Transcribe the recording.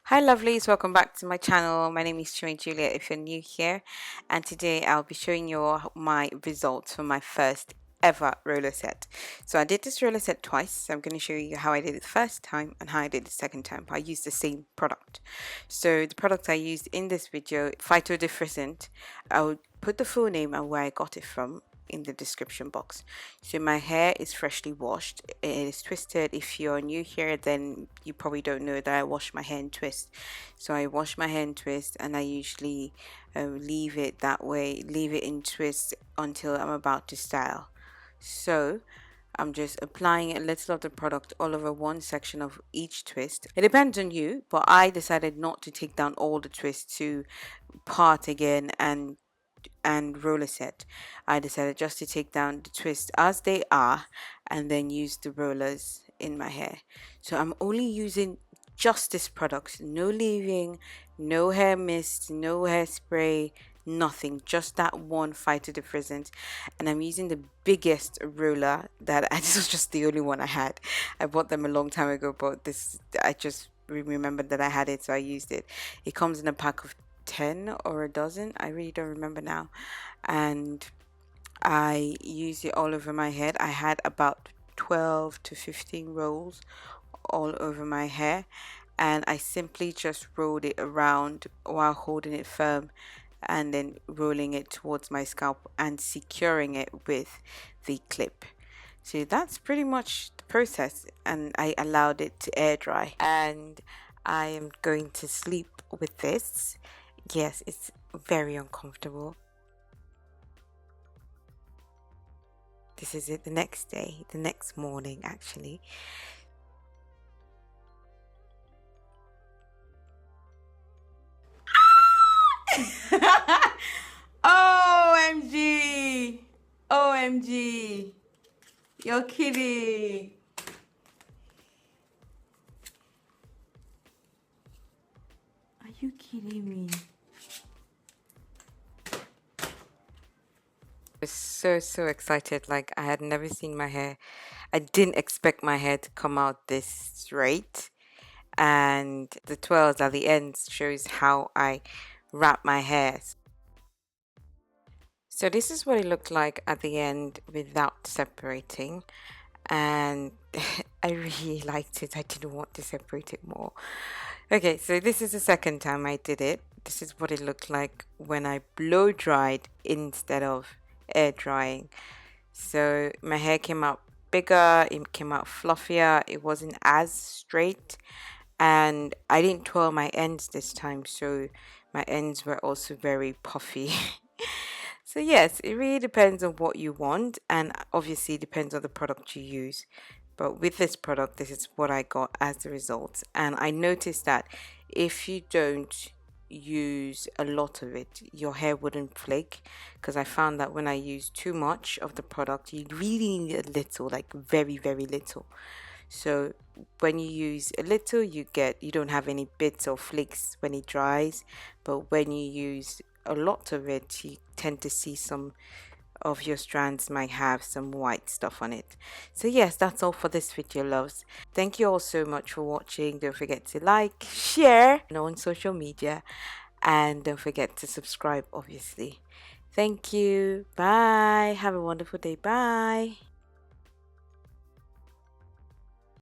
Hi lovelies, welcome back to my channel. My name is Chumi Julia if you're new here, and today I'll be showing you my results for my first ever roller set. So I did this roller set twice, so I'm going to show you how I did it the first time and how I did it the second time. I used the same product. So the product I used in this video, Phyto Defrissant. I'll put the full name and where I got it from in the description box. So my hair is freshly washed. It is twisted. If you're new here, then you probably don't know that I wash my hair and twist. So I wash my hair and twist, and I usually leave it that way, leave it in twist until I'm about to style. So I'm just applying a little of the product all over one section of each twist. It depends on you, but I decided not to take down all the twists to part again and roller set. I decided just to take down the twists as they are and then use the rollers in my hair. So I'm only using just this product, no leave-in, no hair mist, no hairspray, nothing, just that one Phyto Defrissant. And I'm using the biggest roller that this was just the only one I had. I bought them a long time ago, but this I just remembered that I had it, so I used it. It comes in a pack of 10 or a dozen, I really don't remember now, and I used it all over my head. I had about 12 to 15 rolls all over my hair, and I simply just rolled it around while holding it firm and then rolling it towards my scalp and securing it with the clip. So that's pretty much the process, and I allowed it to air dry, and I am going to sleep with this. Yes, it's very uncomfortable. This is it the next day, the next morning actually. OMG! OMG! You're kidding! Are you kidding me? Was so excited. Like, I had never seen my hair. I didn't expect my hair to come out this straight, and the twirls at the end shows how I wrap my hair. So this is what it looked like at the end without separating, and I really liked it. I didn't want to separate it more. Okay, so this is the second time I did it. This is what it looked like when I blow dried instead of air drying. So my hair came out bigger, it came out fluffier, it wasn't as straight, and I didn't twirl my ends this time, so my ends were also very puffy. So yes, it really depends on what you want, and obviously depends on the product you use. But with this product, this is what I got as the result. And I noticed that if you don't use a lot of it, your hair wouldn't flake, because I found that when I use too much of the product, you really need a little, like very little. So when you use a little, you don't have any bits or flakes when it dries, but when you use a lot of it, you tend to see some of your strands might have some white stuff on it. So yes, that's all for this video, loves. Thank you all so much for watching. Don't forget to like, share on social media, and don't forget to subscribe, obviously. Thank you. Bye. Have a wonderful day. Bye.